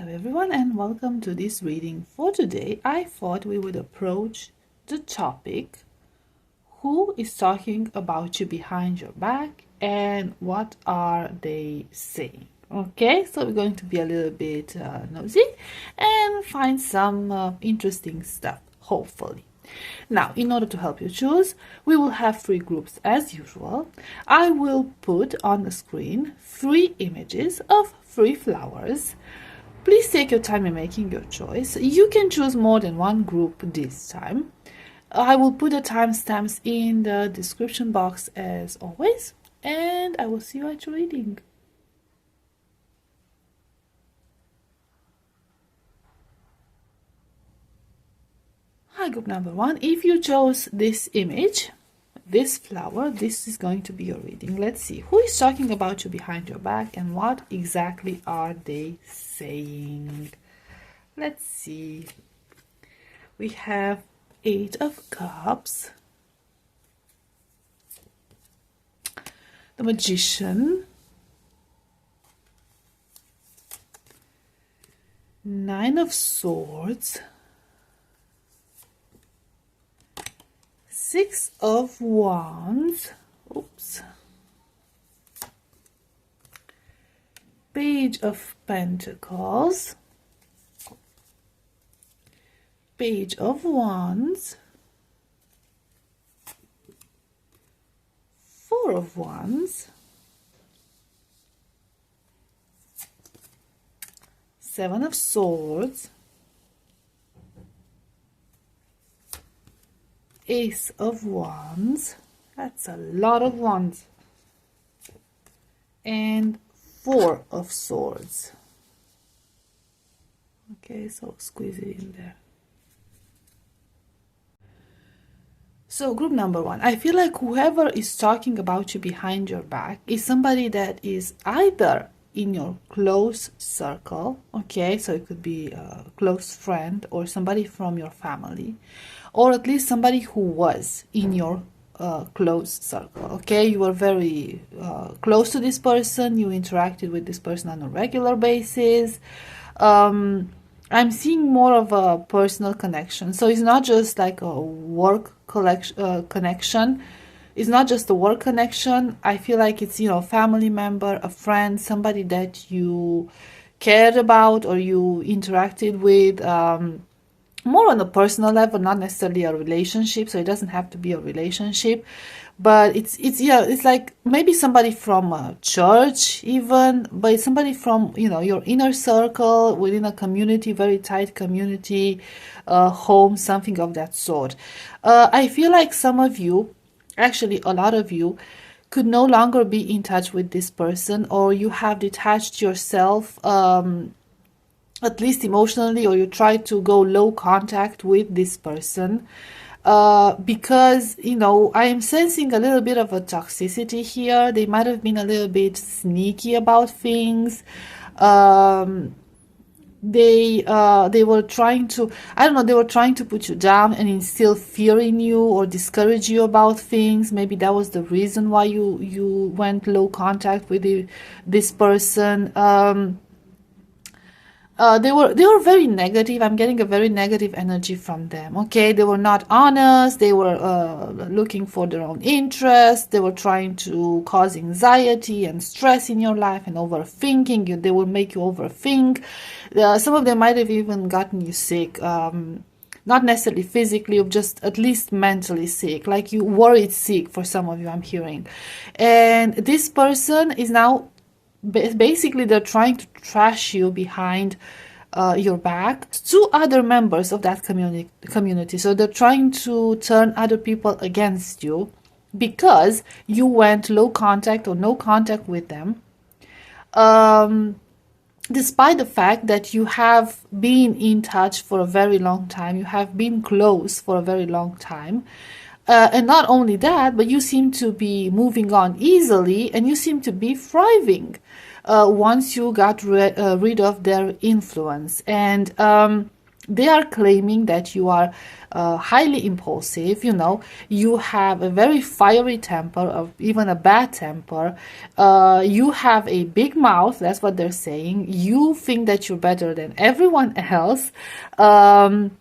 Hello everyone and welcome to this reading. For today, I thought we would approach the topic, who is talking about you behind your back and what are they saying? Okay, so we're going to be a little bit nosy and find some interesting stuff, hopefully. Now, in order to help you choose, we will have 3 groups as usual. I will put on the screen 3 images of 3 flowers. Please take your time in making your choice. You can choose more than one group this time. I will put the timestamps in the description box as always, and I will see you at your reading. Hi, group number 1. If you chose this image, this flower, this is going to be your reading. Let's see who is talking about you behind your back and what exactly are they saying. Let's see. We have 8 of Cups, the Magician, 9 of Swords, 6 of Wands, oops, Page of Pentacles, Page of Wands, 4 of Wands, 7 of Swords, Ace of Wands, that's a lot of wands, and 4 of Swords. Okay, so squeeze it in there. So group number 1, I feel like whoever is talking about you behind your back is somebody that is either in your close circle, okay, so it could be a close friend or somebody from your family, or at least somebody who was in your close circle, okay, you were very close to this person, you interacted with this person on a regular basis. I'm seeing more of a personal connection, so it's not just like a work connection. It's not just a work connection. I feel like it's, you know, family member, a friend, somebody that you cared about or you interacted with, more on a personal level, not necessarily a relationship. So it doesn't have to be a relationship, but it's yeah, it's like maybe somebody from a church even, but it's somebody from, you know, your inner circle within a community, very tight community, home, something of that sort. I feel like some of you, actually a lot of you, could no longer be in touch with this person, or you have detached yourself, at least emotionally, or you try to go low contact with this person, because, you know, I am sensing a little bit of a toxicity here. They might have been a little bit sneaky about things. They were trying to, I don't know, they were trying to put you down and instill fear in you or discourage you about things. Maybe that was the reason why you went low contact with this person. They were very negative. I'm getting a very negative energy from them. Okay, they were not honest. They were looking for their own interest. They were trying to cause anxiety and stress in your life and overthinking. They will make you overthink. Some of them might have even gotten you sick. Not necessarily physically, or just at least mentally sick. Like you worried sick for some of you, I'm hearing. And this person is now, basically, they're trying to trash you behind your back to other members of that community. So they're trying to turn other people against you because you went low contact or no contact with them, despite the fact that you have been in touch for a very long time, you have been close for a very long time. And not only that, but you seem to be moving on easily, and you seem to be thriving once you got rid of their influence. And They are claiming that you are highly impulsive, you have a very fiery temper, or even a bad temper. You have a big mouth, that's what they're saying. You think that you're better than everyone else. And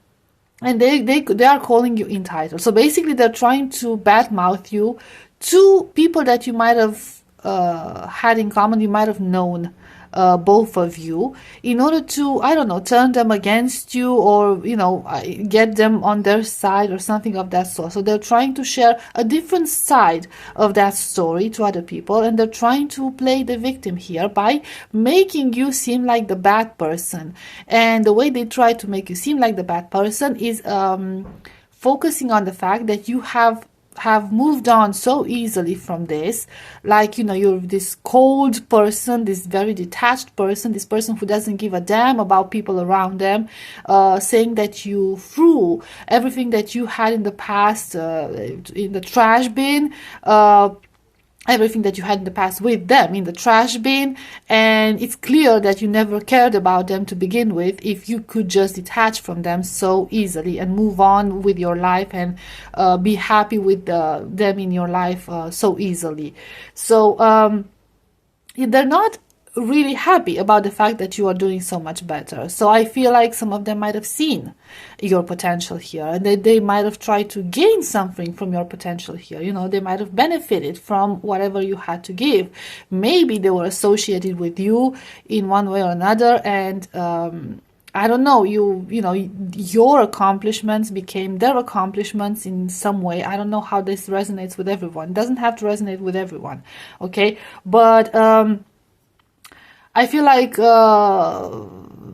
they are calling you entitled. So basically, they're trying to badmouth you to people that you might have had in common, you might have known, both of you, in order to, I don't know, turn them against you, or get them on their side or something of that sort. So they're trying to share a different side of that story to other people, and they're trying to play the victim here by making you seem like the bad person. And the way they try to make you seem like the bad person is focusing on the fact that you have moved on so easily from this, like you're this cold person, this very detached person, this person who doesn't give a damn about people around them, saying that you threw everything that you had in the past in the trash bin, everything that you had in the past with them in the trash bin. And it's clear that you never cared about them to begin with, if you could just detach from them so easily and move on with your life, and be happy with them in your life so easily. So they're not really happy about the fact that you are doing so much better. So I feel like some of them might have seen your potential here, and they might have tried to gain something from your potential here. They might have benefited from whatever you had to give. Maybe they were associated with you in one way or another, and I don't know, your accomplishments became their accomplishments in some way. I don't know how this resonates with everyone. It doesn't have to resonate with everyone, okay? But I feel like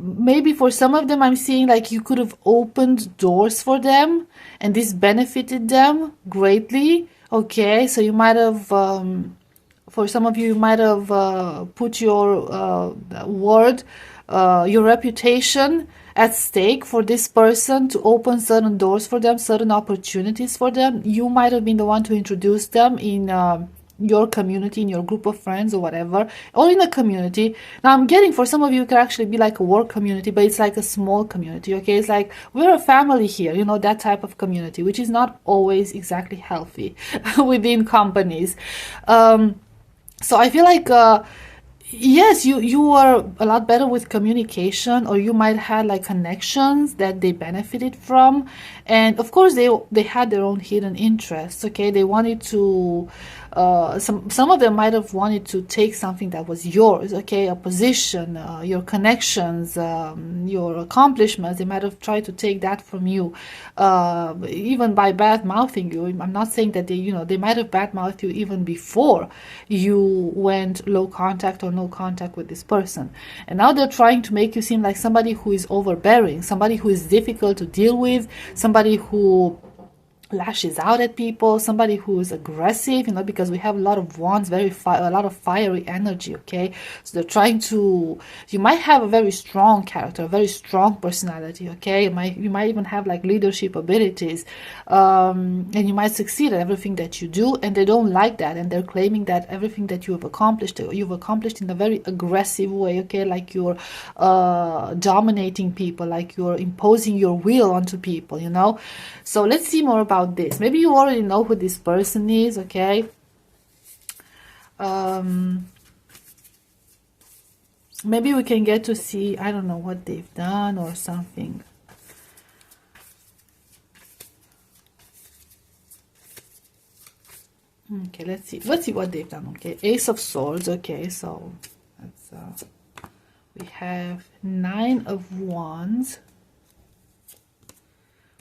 maybe for some of them, I'm seeing like you could have opened doors for them, and this benefited them greatly. Okay, so you might have, for some of you might have put your word, your reputation at stake for this person to open certain doors for them, certain opportunities for them. You might have been the one to introduce them in your community, in your group of friends or whatever, or in a community. Now I'm getting, for some of you, it could actually be like a work community, but it's like a small community, okay? It's like, we're a family here, that type of community, which is not always exactly healthy within companies. So I feel like yes, you are a lot better with communication, or you might have like connections that they benefited from. And of course they had their own hidden interests, okay? They wanted to some of them might have wanted to take something that was yours, okay? A position, your connections, your accomplishments. They might have tried to take that from you, even by bad mouthing you. I'm not saying that they might have bad mouthed you even before you went low contact or no contact with this person. And now they're trying to make you seem like somebody who is overbearing, somebody who is difficult to deal with, somebody who lashes out at people, somebody who is aggressive, because we have a lot of wands, a lot of fiery energy, okay? So they're trying to, you might have a very strong character, a very strong personality, okay? You might even have like leadership abilities, and you might succeed at everything that you do, and they don't like that, and they're claiming that everything that you've accomplished in a very aggressive way, okay? Like you're dominating people, like you're imposing your will onto people, So let's see more about this. Maybe you already know who this person is, okay? Maybe we can get to see, I don't know, what they've done or something. Okay, let's see what they've done. Okay, Ace of Swords. Okay, so that's we have 9 of Wands.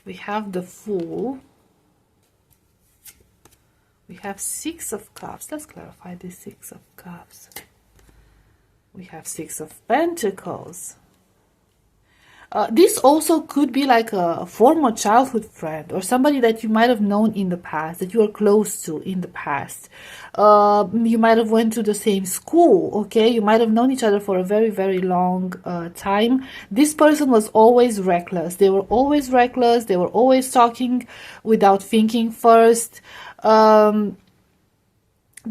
We have the Fool. We have 6 of Cups. Let's clarify this 6 of Cups. We have 6 of Pentacles. This also could be like a former childhood friend, or somebody that you might have known in the past, that you are close to in the past. You might have went to the same school, okay? You might have known each other for a very, very long time. This person was always reckless. They were always reckless. They were always talking without thinking first.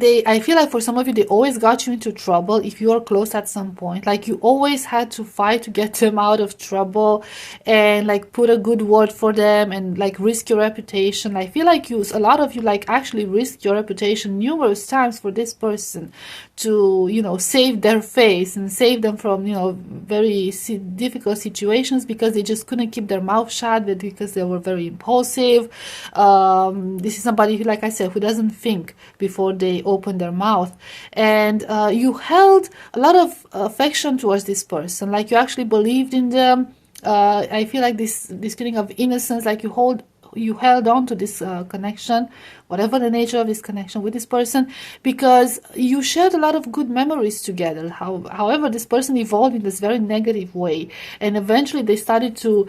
I feel like for some of you, they always got you into trouble if you are close at some point. Like you always had to fight to get them out of trouble and like put a good word for them and like risk your reputation. I feel like a lot of you like actually risk your reputation numerous times for this person to, you know, save their face and save them from, you know, very difficult situations because they just couldn't keep their mouth shut, because they were very impulsive. This is somebody who, like I said, who doesn't think before they open their mouth. And you held a lot of affection towards this person, like you actually believed in them. I feel like this feeling of innocence, like you held on to this connection, whatever the nature of this connection with this person, because you shared a lot of good memories together. However, this person evolved in this very negative way, and eventually they started to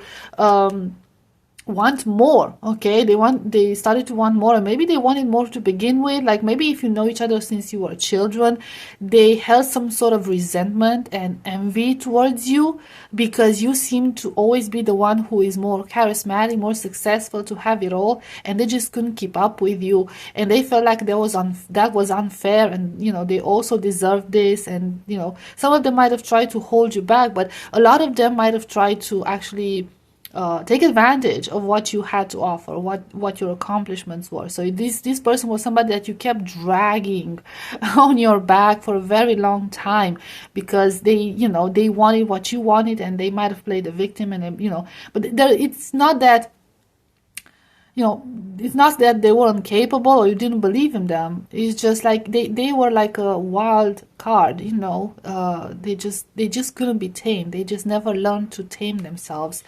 want more. Okay, they started to want more, and maybe they wanted more to begin with. Like maybe if you know each other since you were children, they held some sort of resentment and envy towards you because you seem to always be the one who is more charismatic, more successful, to have it all, and they just couldn't keep up with you, and they felt like that was unfair, and you know, they also deserved this. And you know, some of them might have tried to hold you back, but a lot of them might have tried to actually take advantage of what you had to offer, what your accomplishments were. So this person was somebody that you kept dragging on your back for a very long time because they, you know, they wanted what you wanted, and they might have played the victim, and you know, but it's not that, you know, it's not that they were incapable or you didn't believe in them. It's just like they were like a wild card, you know. They just couldn't be tamed. They just never learned to tame themselves,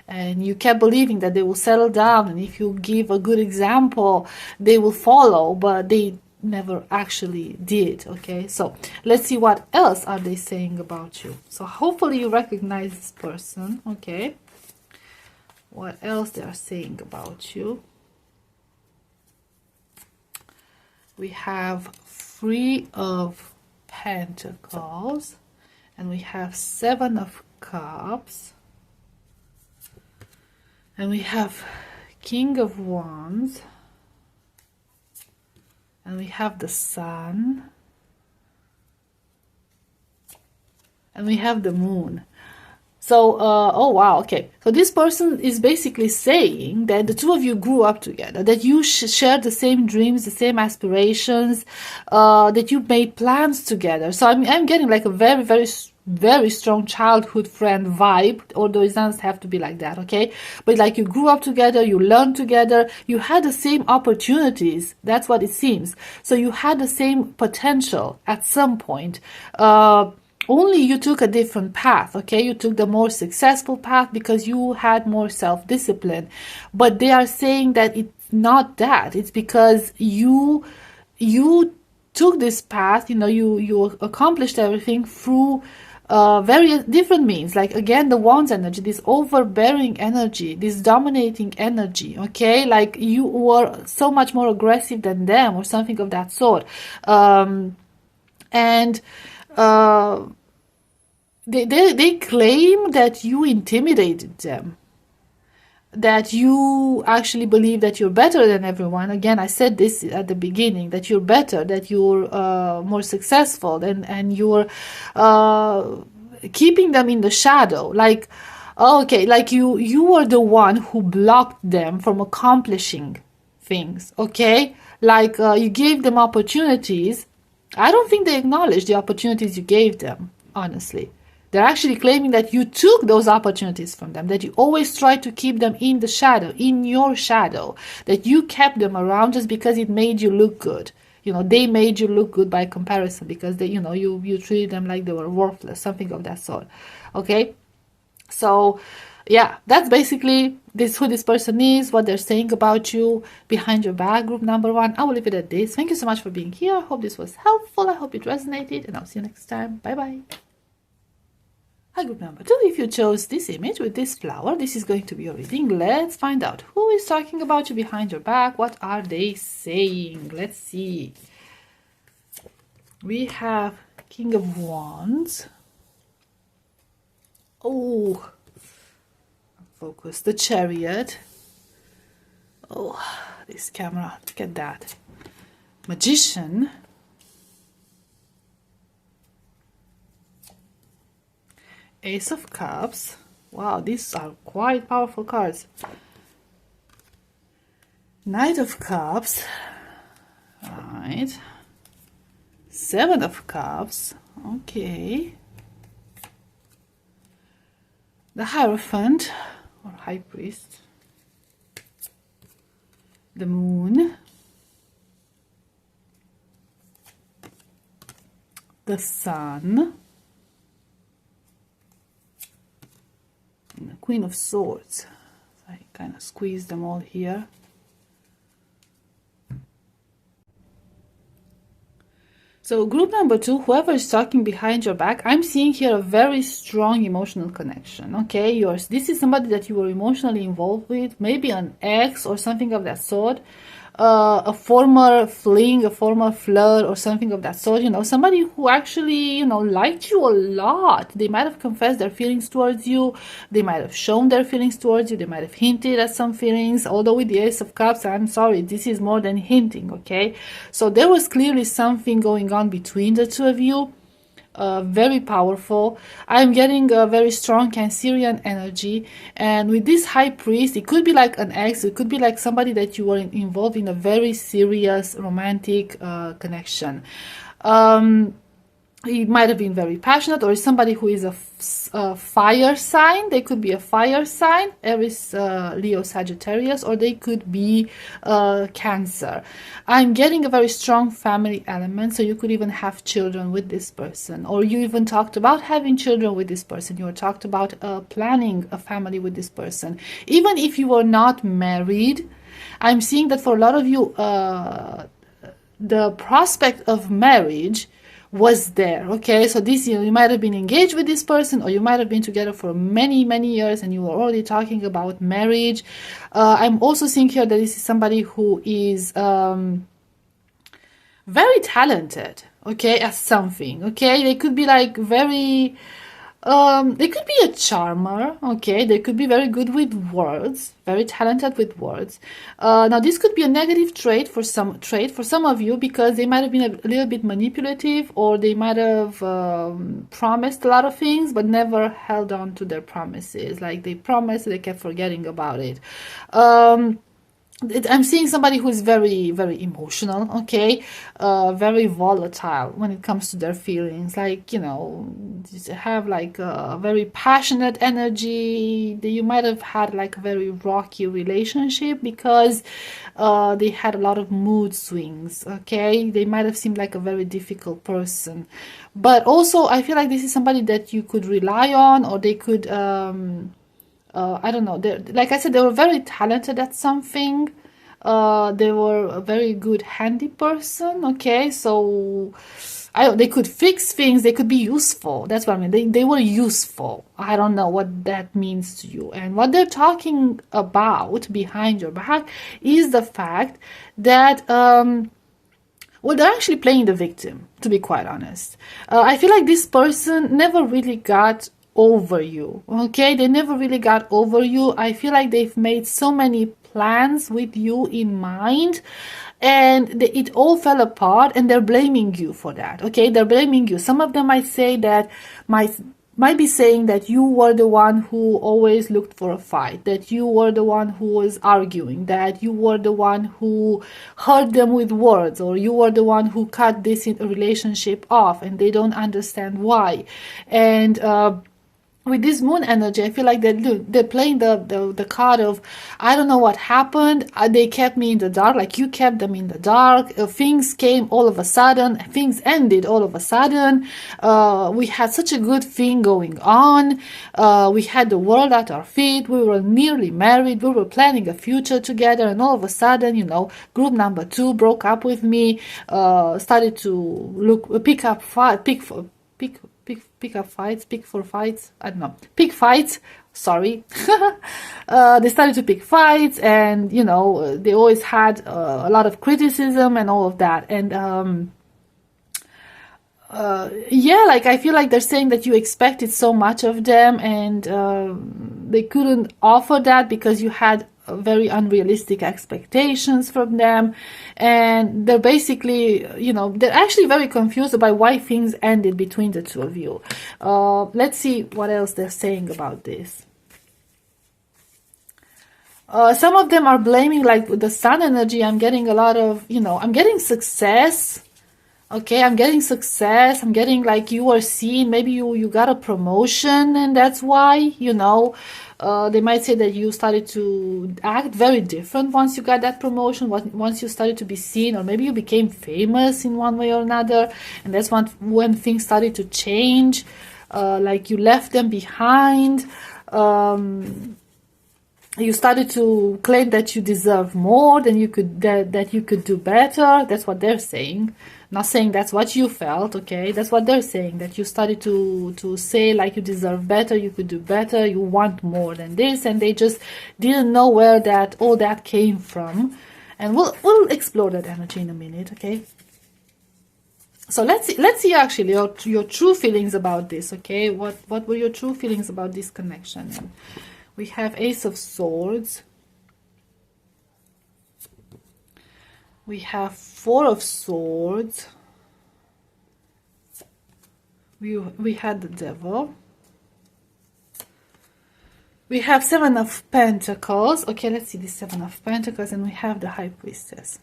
and you kept believing that they will settle down, and if you give a good example, they will follow, but they never actually did. Okay, so let's see what else are they saying about you. So hopefully you recognize this person. Okay, what else they are saying about you. We have Three of Pentacles, and we have Seven of Cups, and we have King of Wands, and we have the Sun, and we have the Moon. So, oh wow, okay. So this person is basically saying that the two of you grew up together, that you shared the same dreams, the same aspirations, that you made plans together. So I'm getting like a very, very, very strong childhood friend vibe, although it doesn't have to be like that, okay? But like you grew up together, you learned together, you had the same opportunities. That's what it seems. So you had the same potential at some point. Only you took a different path, okay? You took the more successful path because you had more self-discipline. But they are saying that it's not that. It's because you took this path, you know, you accomplished everything through very different means. Like again, the Wands energy, this overbearing energy, this dominating energy, okay? Like you were so much more aggressive than them or something of that sort. They claim that you intimidated them, that you actually believe that you're better than everyone. Again, I said this at the beginning, that you're better, that you're more successful, and you're keeping them in the shadow. Like, okay, like you were the one who blocked them from accomplishing things, okay? Like you gave them opportunities. I don't think they acknowledge the opportunities you gave them, honestly. They're actually claiming that you took those opportunities from them, that you always tried to keep them in the shadow, in your shadow, that you kept them around just because it made you look good. You know, they made you look good by comparison because they, you know, you treated them like they were worthless, something of that sort. Okay? So, yeah, that's basically who this person is, what they're saying about you behind your back, group number one. I will leave it at this. Thank you so much for being here. I hope this was helpful. I hope it resonated, and I'll see you next time. Bye-bye. Hi, group number two. If you chose this image with this flower, this is going to be your reading. Let's find out who is talking about you behind your back. What are they saying? Let's see. We have King of Wands. Oh, focus. The Chariot. Oh, this camera. Look at that. Magician. Ace of Cups. Wow, these are quite powerful cards. Knight of Cups. Right. Seven of Cups. Okay. The Hierophant or High Priest. The Moon. The Sun. And the Queen of Swords. So I kind of squeeze them all here. So group number 2, whoever is talking behind your back, I'm seeing here a very strong emotional connection. Okay, this is somebody that you were emotionally involved with, maybe an ex or something of that sort, a former fling, a former flirt or something of that sort, you know, somebody who actually, you know, liked you a lot. They might have confessed their feelings towards you, they might have shown their feelings towards you, they might have hinted at some feelings, although with the Ace of Cups, I'm sorry, this is more than hinting, okay? So there was clearly something going on between the two of you. Very powerful. I'm getting a very strong Cancerian energy, and with this High Priest, it could be like an ex, it could be like somebody that you were involved in a very serious romantic connection. It might have been very passionate, or somebody who is a fire sign. They could be a fire sign, Aries, Leo, Sagittarius, or they could be Cancer. I'm getting a very strong family element, so you could even have children with this person, or you even talked about having children with this person. You talked about planning a family with this person. Even if you were not married, I'm seeing that for a lot of you, the prospect of marriage was there. Okay, so this, you might have been engaged with this person, or you might have been together for many years and you were already talking about marriage. I'm also seeing here that this is somebody who is very talented, okay, at something. Okay, they could be like very they could be a charmer, okay? They could be very good with words, very talented with words. Now, this could be a negative trait for some of you, because they might have been a little bit manipulative, or they might have promised a lot of things but never held on to their promises. Like they promised, they kept forgetting about it. I'm seeing somebody who is very emotional, okay, very volatile when it comes to their feelings. Like, you know, they have like a very passionate energy. You might have had like a very rocky relationship because they had a lot of mood swings, okay? They might have seemed like a very difficult person. But also, I feel like this is somebody that you could rely on, or they could I don't know, like I said, they were very talented at something. They were a very good handy person, okay? So they could fix things, they could be useful. That's what I mean. They were useful. I don't know what that means to you. And what they're talking about behind your back is the fact that well, they're actually playing the victim, to be quite honest. I feel like this person never really got over you, okay? They never really got over you. I feel like they've made so many plans with you in mind, and it all fell apart, and they're blaming you for that, okay? They're blaming you. Some of them might say that, might be saying that you were the one who always looked for a fight, that you were the one who was arguing, that you were the one who hurt them with words, or you were the one who cut this relationship off, and they don't understand why. And with this moon energy, I feel like they're playing the card of, I don't know what happened. They kept me in the dark, like you kept them in the dark. Things came all of a sudden. Things ended all of a sudden. We had such a good thing going on. We had the world at our feet. We were nearly married. We were planning a future together. And all of a sudden, you know, group number 2 broke up with me, started to pick fights, sorry. They started to pick fights, and, you know, they always had a lot of criticism and all of that. And yeah, like I feel like they're saying that you expected so much of them, and they couldn't offer that because you had very unrealistic expectations from them, and they're basically, they're actually very confused about why things ended between the two of you. Let's see what else they're saying about this. Some of them are blaming, like with the sun energy, I'm getting a lot of, I'm getting success. Okay, I'm getting success. I'm getting like you are seen. Maybe you got a promotion, and that's why, they might say that you started to act very different once you got that promotion, once you started to be seen, or maybe you became famous in one way or another, and that's when things started to change. Like you left them behind. You started to claim that you deserve more, than you could, that you could do better. That's what they're saying. Not saying that's what you felt, okay? That's what they're saying, that you started to say like you deserve better, you could do better, you want more than this, and they just didn't know where all that came from. And we'll explore that energy in a minute, okay? So let's see actually your true feelings about this, okay? What were your true feelings about this connection? And we have Ace of Swords. We have Four of Swords. We had the Devil. We have Seven of Pentacles. Okay, let's see the Seven of Pentacles, and we have the High Priestess.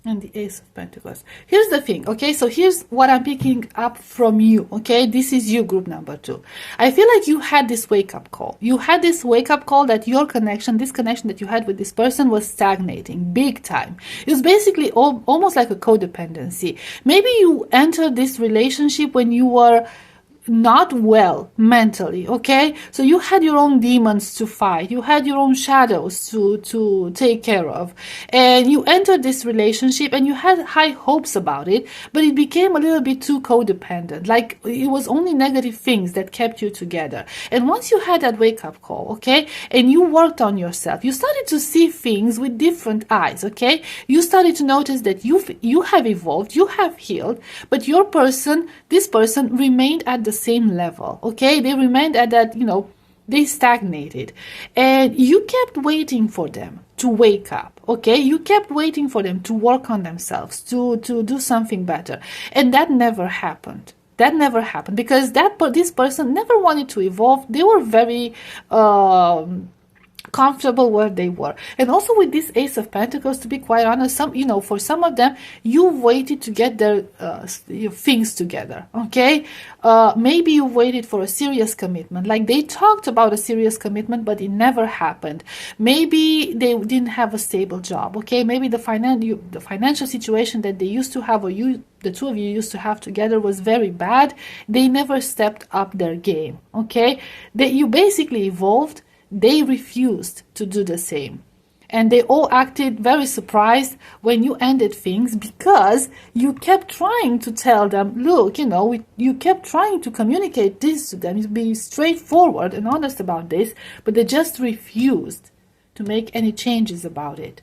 And the Ace of Pentacles. Here's the thing, okay? So here's what I'm picking up from you, okay? This is you, group number 2. I feel like you had this wake-up call. You had this wake-up call that your connection, this connection that you had with this person was stagnating, big time. It was basically almost like a codependency. Maybe you entered this relationship when you were not well mentally, okay? So you had your own demons to fight, you had your own shadows to take care of, and you entered this relationship and you had high hopes about it, but it became a little bit too codependent. Like it was only negative things that kept you together. And once you had that wake-up call, okay, and you worked on yourself, you started to see things with different eyes, okay? You started to notice that you have evolved, you have healed, but this person remained at the same level, okay? They remained at that, they stagnated, and you kept waiting for them to wake up, okay? You kept waiting for them to work on themselves, to do something better, and that never happened. That never happened because this person never wanted to evolve. They were very comfortable where they were. And also with this Ace of Pentacles, to be quite honest, for some of them, you waited to get their things together, okay? Maybe you waited for a serious commitment. Like they talked about a serious commitment, but it never happened. Maybe they didn't have a stable job, okay? Maybe the financial situation that they used to have, or the two of you used to have together, was very bad. They never stepped up their game, okay? You basically evolved. They refused to do the same. And they all acted very surprised when you ended things, because you kept trying to tell them, look, you kept trying to communicate this to them, be straightforward and honest about this, but they just refused to make any changes about it.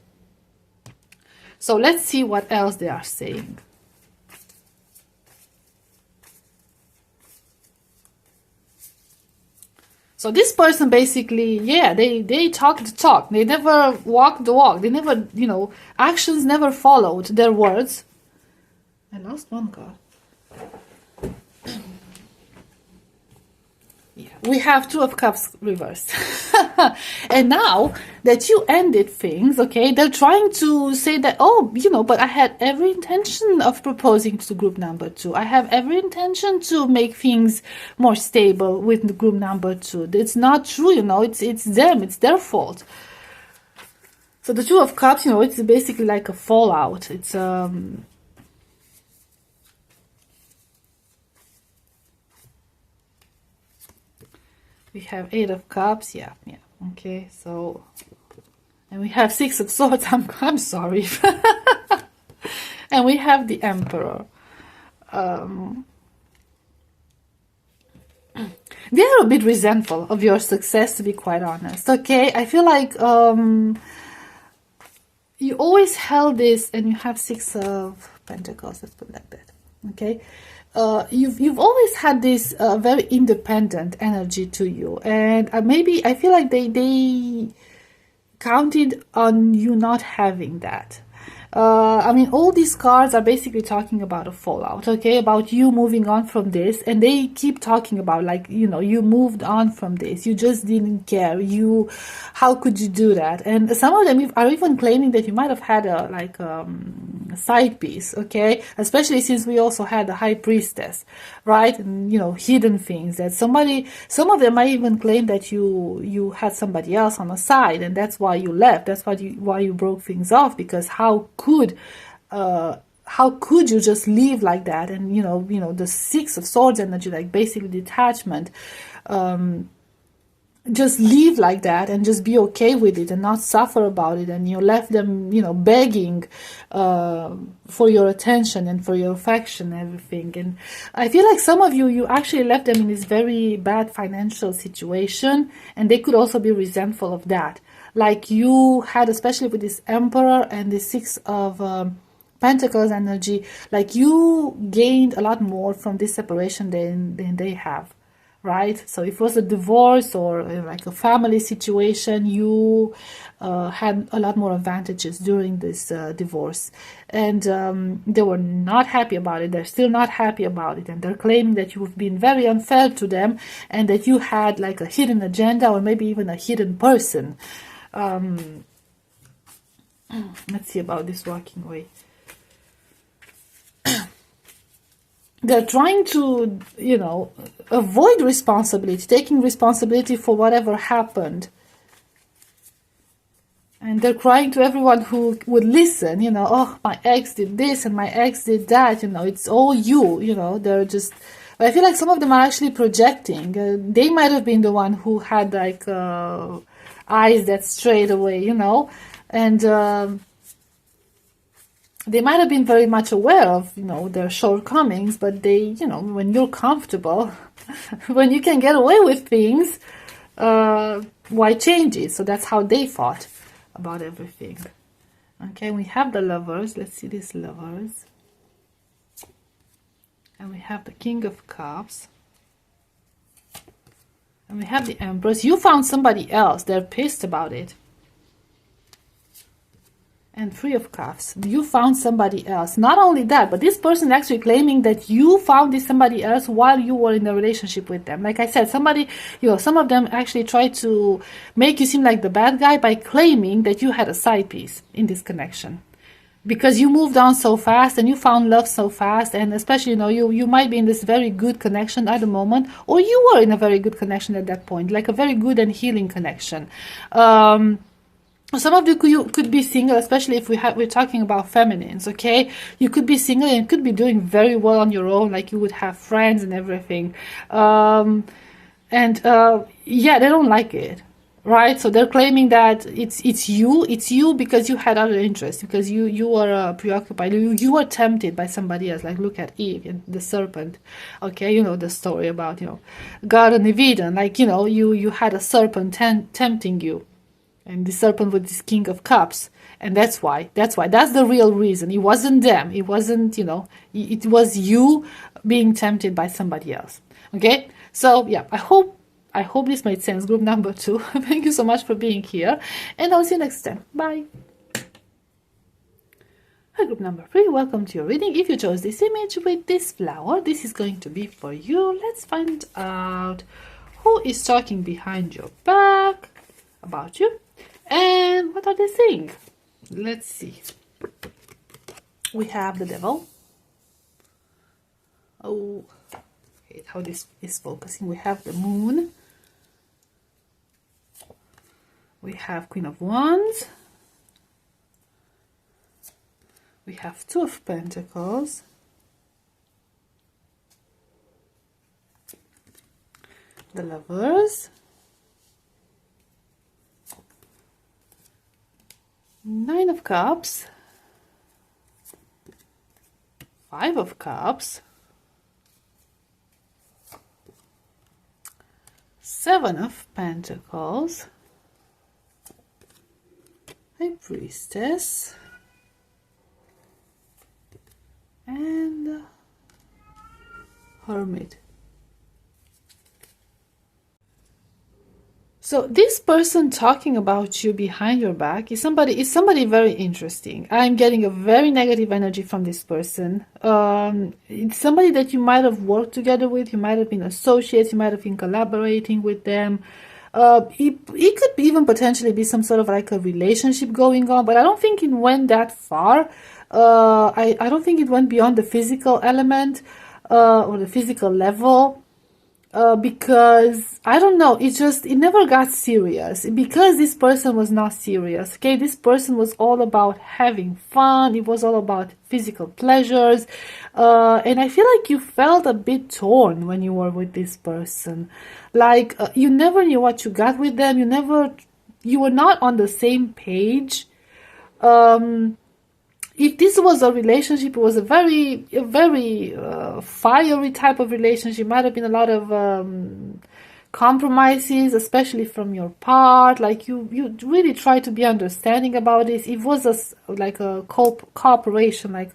So let's see what else they are saying. So this person basically, they talked the talk. They never walked the walk. They never, actions never followed their words. I lost one card. Yeah, we have Two of Cups reversed. And now that you ended things, okay, they're trying to say that, but I had every intention of proposing to group number 2. I have every intention to make things more stable with the group number 2. It's not true, it's them, it's their fault. So the Two of Cups, it's basically like a fallout. It's we have Eight of Cups, yeah, okay, so, and we have Six of Swords, I'm sorry, and we have the Emperor. They are a bit resentful of your success, to be quite honest, okay? I feel like you always held this, and you have Six of Pentacles, let's put it like that. Okay, you've always had this very independent energy to you, and maybe I feel like they counted on you not having that. I mean, all these cards are basically talking about a fallout, okay? About you moving on from this, and they keep talking about, like, you know, you moved on from this, you just didn't care, how could you do that? And some of them are even claiming that you might have had a, like, side piece, okay? Especially since we also had the high priestess, right? And, you know, hidden things that some of them might even claim that you had somebody else on the side, and that's why you left, that's why you broke things off, because how could you just leave like that? And you know the Six of Swords energy, like basically detachment, just leave like that and just be okay with it and not suffer about it, and you left them, you know, begging for your attention and for your affection and everything. And I feel like some of you actually left them in this very bad financial situation, and they could also be resentful of that. Like you had, especially with this Emperor and the Six of Pentacles energy, like you gained a lot more from this separation than they have, right? So if it was a divorce or like a family situation, you had a lot more advantages during this divorce, and they were not happy about it. They're still not happy about it, and they're claiming that you've been very unfair to them, and that you had like a hidden agenda, or maybe even a hidden person. Let's see about this walking away. They're trying to, you know, avoid responsibility, taking responsibility for whatever happened. And they're crying to everyone who would listen, you know, oh, my ex did this and my ex did that, you know, it's all you know, they're just, I feel like some of them are actually projecting. They might have been the one who had like eyes that strayed away, you know, and they might have been very much aware of, you know, their shortcomings, but they, you know, when you're comfortable, when you can get away with things, why change it? So that's how they thought about everything. Okay, we have the Lovers. Let's see these Lovers. And we have the King of Cups. And we have the Empress. You found somebody else. They're pissed about it. And Three of Cups. You found somebody else. Not only that, but this person is actually claiming that you found this somebody else while you were in a relationship with them. Like I said, somebody, you know, some of them actually try to make you seem like the bad guy by claiming that you had a side piece in this connection. Because you moved on so fast and you found love so fast, and especially, you know, you might be in this very good connection at the moment, or you were in a very good connection at that point, like a very good and healing connection. Some of you could be single, especially if we're talking about feminines, okay? You could be single and could be doing very well on your own, like you would have friends and everything. Yeah, they don't like it, right? So they're claiming that it's you because you had other interests, because you were preoccupied, you were tempted by somebody else. Like look at Eve and the serpent, okay? You know the story about, you know, Garden of Eden, like, you know, you had a serpent tempting you. And the serpent with this King of Cups. And that's the real reason. It wasn't them. It wasn't, you know, it was you being tempted by somebody else. Okay? So, yeah, I hope this made sense. Group number 2. Thank you so much for being here. And I'll see you next time. Bye. Hi, group number 3. Welcome to your reading. If you chose this image with this flower, this is going to be for you. Let's find out who is talking behind your back about you. And what are they saying? Let's see. We have the Devil. Oh, hate how this is focusing. We have the Moon. We have Queen of Wands. We have Two of Pentacles. The Lovers. Nine of Cups, Five of Cups, Seven of Pentacles, High Priestess, and Hermit. So this person talking about you behind your back is somebody very interesting. I'm getting a very negative energy from this person. It's somebody that you might have worked together with, you might have been associates, you might have been collaborating with them. It could even potentially be some sort of like a relationship going on, but I don't think it went that far. I don't think it went beyond the physical element or the physical level. Because I don't know, it never got serious because this person was not serious. Okay, this person was all about having fun, it was all about physical pleasures, and I feel like you felt a bit torn when you were with this person. Like you never knew what you got with them, you were not on the same page. If this was a relationship, it was a very fiery type of relationship. Might have been a lot of compromises, especially from your part. Like you really try to be understanding about this. It was like a cooperation, like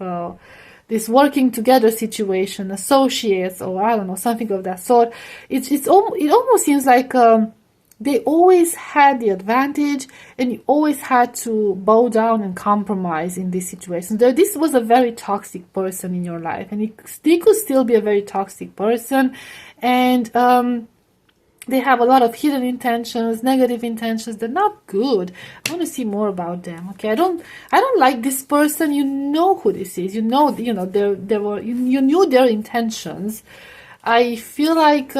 this working together situation, associates, or I don't know, something of that sort. It almost seems like they always had the advantage, and you always had to bow down and compromise in this situation. This was a very toxic person in your life, and they could still be a very toxic person, and they have a lot of hidden intentions, negative intentions. They're not good. I want to see more about them. Okay, I don't like this person. You know who this is. You know you knew their intentions. I feel like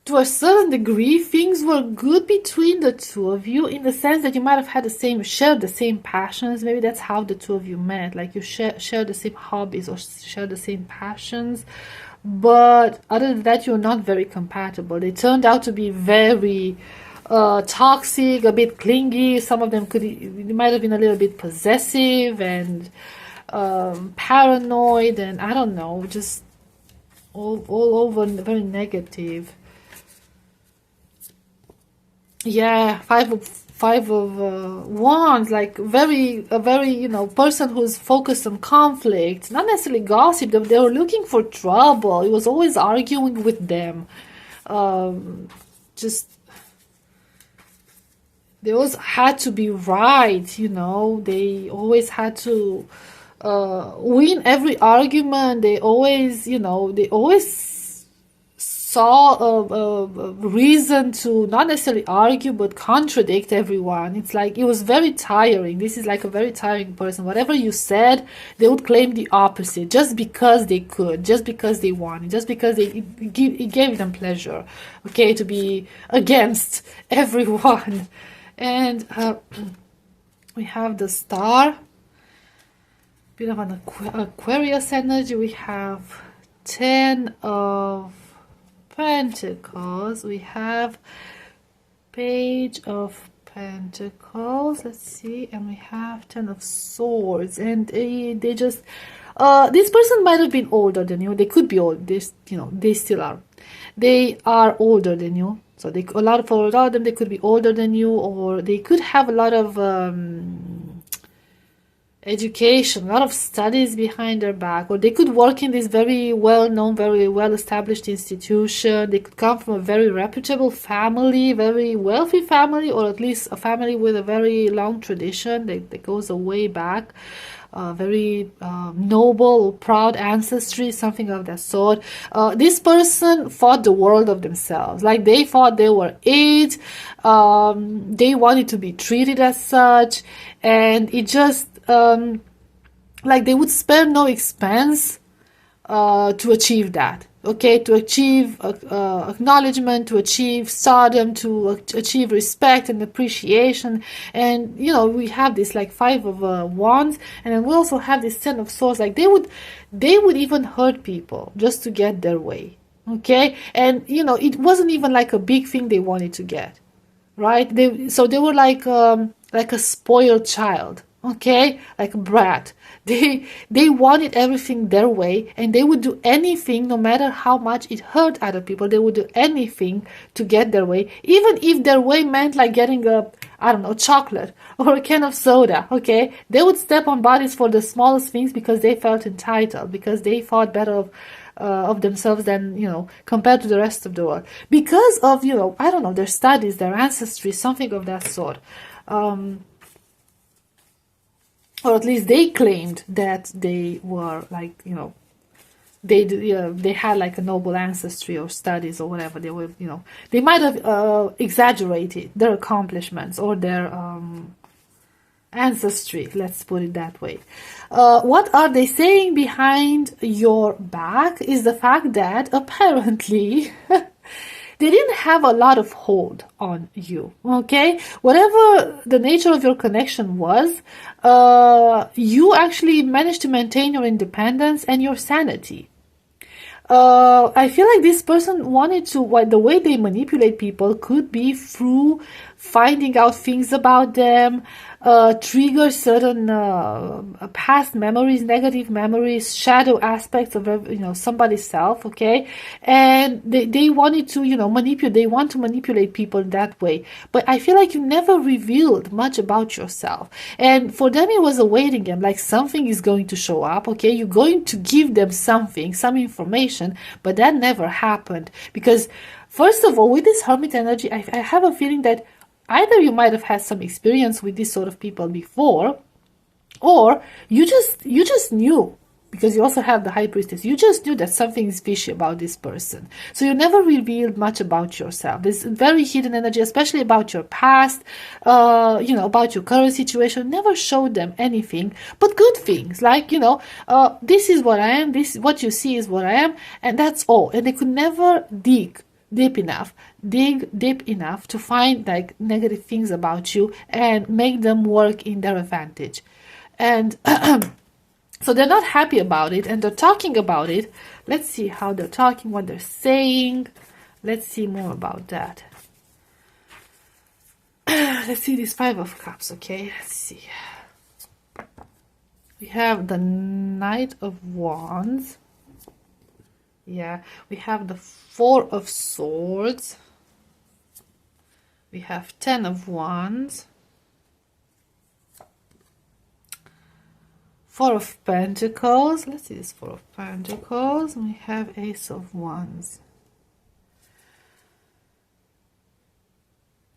to a certain degree, things were good between the two of you, in the sense that you might have had shared the same passions. Maybe that's how the two of you met. Like you share the same hobbies or share the same passions. But other than that, you're not very compatible. They turned out to be very toxic, a bit clingy. Some of them might have been a little bit possessive and paranoid, and I don't know, just all over very negative. Yeah, five of wands, like a very person who's focused on conflict, not necessarily gossip. They were looking for trouble. He was always arguing with them. Just they always had to be right. They always had to win every argument. They always saw a reason to not necessarily argue but contradict everyone. It's like it was very tiring. This is like a very tiring person. Whatever you said, they would claim the opposite just because they could, just because they wanted, just because it gave them pleasure, okay, to be against everyone. And we have the Star, bit of an Aquarius energy. We have 10 of Pentacles. We have Page of Pentacles. Let's see, and we have 10 of Swords. And they just this person might have been older than you. They could be old. They still are. They are older than you. So a lot of them, they could be older than you, or they could have a lot of education, a lot of studies behind their back, or they could work in this very well-known, very well-established institution. They could come from a very reputable family, very wealthy family, or at least a family with a very long tradition that goes way back. Very noble or proud ancestry, something of that sort. This person thought the world of themselves. Like they thought they were it. They wanted to be treated as such, and it just like they would spare no expense to achieve that. Okay, to achieve acknowledgement, to achieve stardom, to achieve respect and appreciation. And we have this like 5 of wands, and then we also have this 10 of swords. Like they would even hurt people just to get their way. Okay, and it wasn't even like a big thing they wanted to get, right? They were like a spoiled child. Okay, like a brat. They wanted everything their way, and they would do anything, no matter how much it hurt other people. They would do anything to get their way, even if their way meant like getting a I don't know, chocolate or a can of soda, okay? They would step on bodies for the smallest things because they felt entitled, because they thought better of themselves than, compared to the rest of the world. Because of, I don't know, their studies, their ancestry, something of that sort. Or at least they claimed that they were like, they had like a noble ancestry or studies or whatever. They were, they might have exaggerated their accomplishments or their ancestry, let's put it that way. What are they saying behind your back is the fact that apparently they didn't have a lot of hold on you, okay? Whatever the nature of your connection was, you actually managed to maintain your independence and your sanity. I feel like this person wanted to, the way they manipulate people could be through finding out things about them, trigger certain past memories, negative memories, shadow aspects of somebody's self, okay? And they wanted to manipulate. They want to manipulate people in that way. But I feel like you never revealed much about yourself, and for them it was a waiting game. Like something is going to show up, okay? You're going to give them something, some information, but that never happened because, first of all, with this hermit energy, I have a feeling that either you might have had some experience with this sort of people before, or you just knew, because you also have the high priestess, you just knew that something is fishy about this person. So you never revealed much about yourself. There's very hidden energy, especially about your past, about your current situation. Never showed them anything but good things, like, this is what I am, this, what you see is what I am, and that's all. And they could never dig deep enough to find like negative things about you and make them work in their advantage. And so they're not happy about it, and they're talking about it. Let's see how they're talking, what they're saying. Let's see more about that. Let's see this 5 of Cups, okay? Let's see. We have the Knight of Wands. Yeah, we have the 4 of Swords. We have 10 of Wands. 4 of Pentacles. Let's see this 4 of Pentacles. We have Ace of Wands.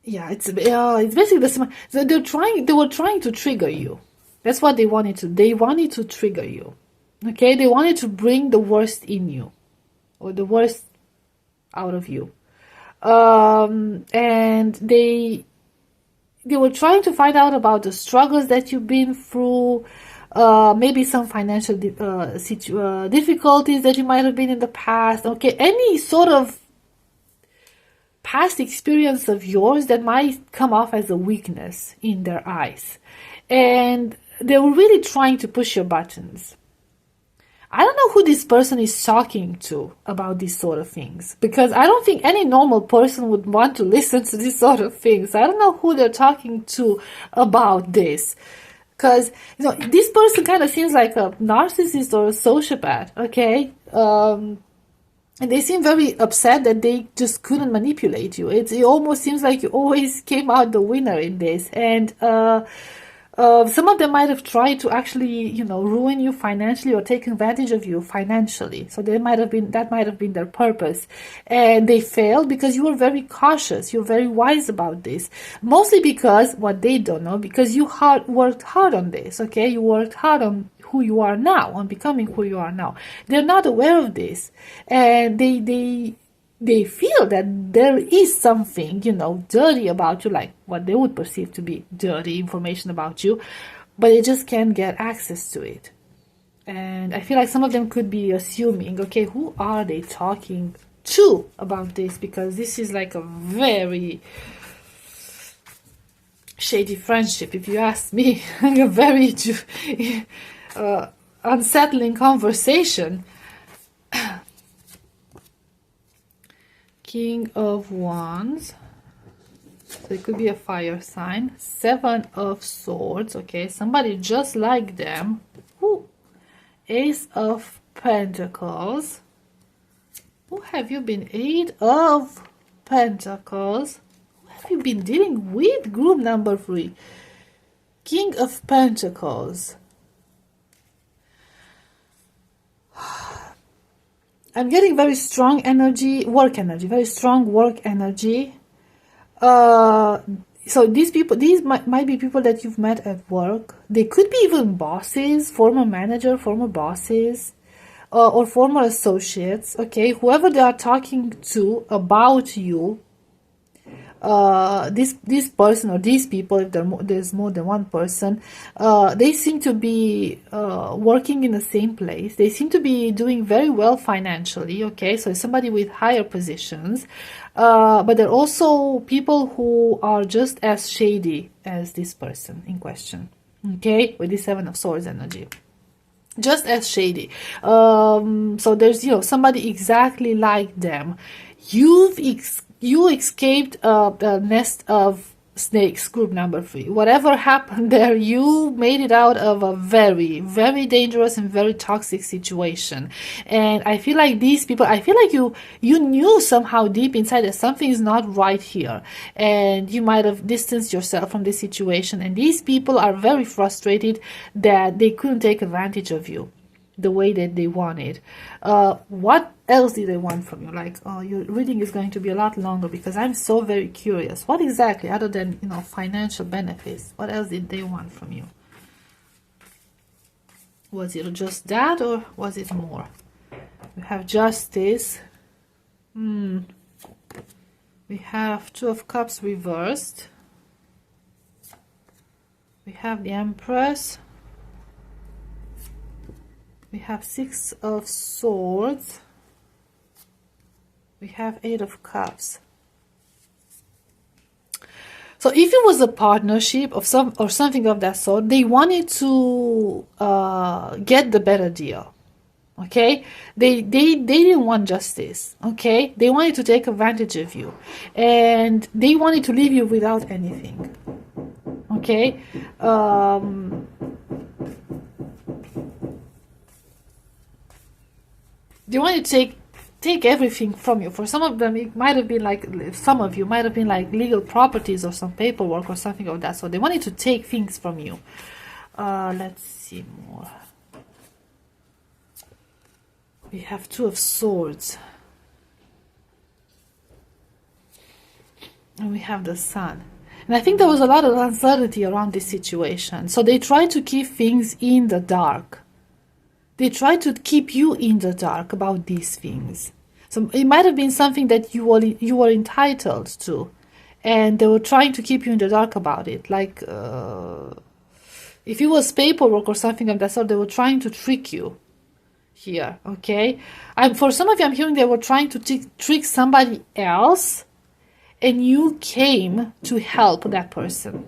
Yeah, it's basically the same. So they were trying to trigger you. That's what they wanted to. They wanted to trigger you. Okay, they wanted to bring the worst in you, or the worst out of you. And they were trying to find out about the struggles that you've been through, maybe some financial difficulties that you might have been in the past, okay? Any sort of past experience of yours that might come off as a weakness in their eyes. And they were really trying to push your buttons. I don't know who this person is talking to about these sort of things, because I don't think any normal person would want to listen to these sort of things. I don't know who they're talking to about this, because this person kind of seems like a narcissist or a sociopath, okay? And they seem very upset that they just couldn't manipulate you. It almost seems like you always came out the winner in this, and some of them might have tried to actually, ruin you financially or take advantage of you financially. So that might have been their purpose, and they failed because you were very cautious. You're very wise about this, mostly because what they don't know, because you worked hard on this. Okay, you worked hard on who you are now, on becoming who you are now. They're not aware of this, and they feel that there is something, dirty about you, like what they would perceive to be dirty information about you, but they just can't get access to it. And I feel like some of them could be assuming, okay, who are they talking to about this? Because this is like a very shady friendship, if you ask me. A very unsettling conversation. King of Wands, so it could be a fire sign. 7 of Swords, okay, somebody just like them. Ooh. Ace of Pentacles. Who have you been? 8 of Pentacles. Who have you been dealing with? Group number 3. King of Pentacles. I'm getting very strong energy, work energy, very strong work energy. So these people, these might be people that you've met at work. They could be even bosses, former manager, former bosses, or former associates. Okay, whoever they are talking to about you, this person or these people, if there's more than one person, they seem to be working in the same place. They seem to be doing very well financially. Okay, so it's somebody with higher positions, but they're also people who are just as shady as this person in question. Okay, with this 7 of Swords energy, just as shady. So there's, you know, somebody exactly like them. You escaped the nest of snakes, group number 3. Whatever happened there, you made it out of a very, very dangerous and very toxic situation. And I feel like these people, I feel like you knew somehow deep inside that something is not right here. And you might have distanced yourself from this situation. And these people are very frustrated that they couldn't take advantage of you the way that they wanted. What else did they want from you? Like, oh, your reading is going to be a lot longer because I'm so very curious. What exactly, other than, you know, financial benefits, what else did they want from you? Was it just that, or was it more? We have Justice. We have 2 of Cups reversed. We have the Empress. We have 6 of Swords. We have 8 of Cups. So if it was a partnership of something of that sort, they wanted to get the better deal. Okay, they didn't want justice. Okay, they wanted to take advantage of you, and they wanted to leave you without anything. Okay. They want to take everything from you. For some of them, it might have been like, some of you might have been like legal properties or some paperwork or something of that. So they wanted to take things from you. Let's see more. We have 2 of Swords. And we have the Sun. And I think there was a lot of uncertainty around this situation. So they tried to keep things in the dark. They try to keep you in the dark about these things. So it might have been something that you were entitled to, and they were trying to keep you in the dark about it. Like if it was paperwork or something of that sort, they were trying to trick you here. Okay, for some of you, I'm hearing they were trying to trick somebody else, and you came to help that person.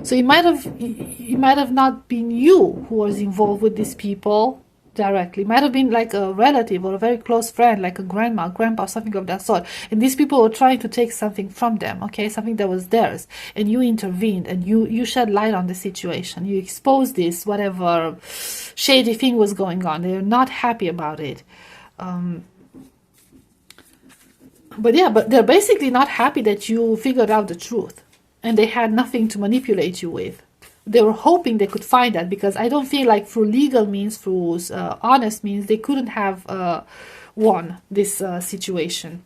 So it might have not been you who was involved with these people directly. It might have been like a relative or a very close friend, like a grandma, grandpa, something of that sort. And these people were trying to take something from them, okay, something that was theirs. And you intervened and you shed light on the situation. You exposed this, whatever shady thing was going on. They're not happy about it. But yeah, but they're basically not happy that you figured out the truth. And they had nothing to manipulate you with. They were hoping they could find that, because I don't feel like through legal means, through honest means, they couldn't have won this situation.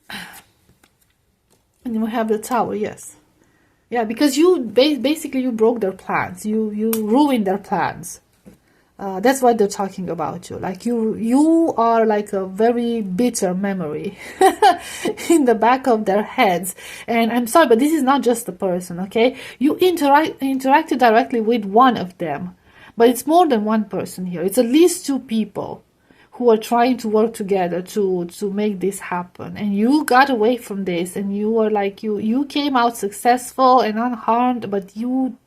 And then we have the Tower, yes. Yeah, because you basically you broke their plans. You ruined their plans. That's what they're talking about you. Like you are like a very bitter memory in the back of their heads. And I'm sorry, but this is not just a person, okay? You interacted directly with one of them, but it's more than one person here. It's at least 2 people who are trying to work together to make this happen. And you got away from this, and you were like, you came out successful and unharmed, but you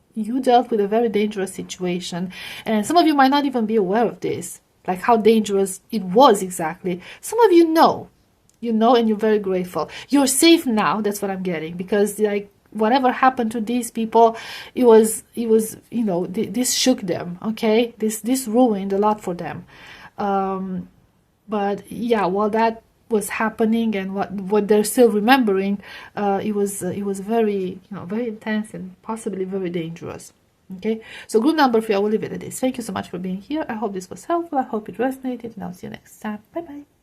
dealt with a very dangerous situation. And some of you might not even be aware of this, like how dangerous it was exactly. Some of you know, and you're very grateful. You're safe now, that's what I'm getting, because like whatever happened to these people, it was you know, this shook them, this ruined a lot for them. But yeah, well, that was happening and what they're still remembering, it was very, very intense and possibly very dangerous. Okay, so group number 3, I will leave it at this. Thank you so much for being here. I hope this was helpful. I hope it resonated, and I'll see you next time. Bye bye.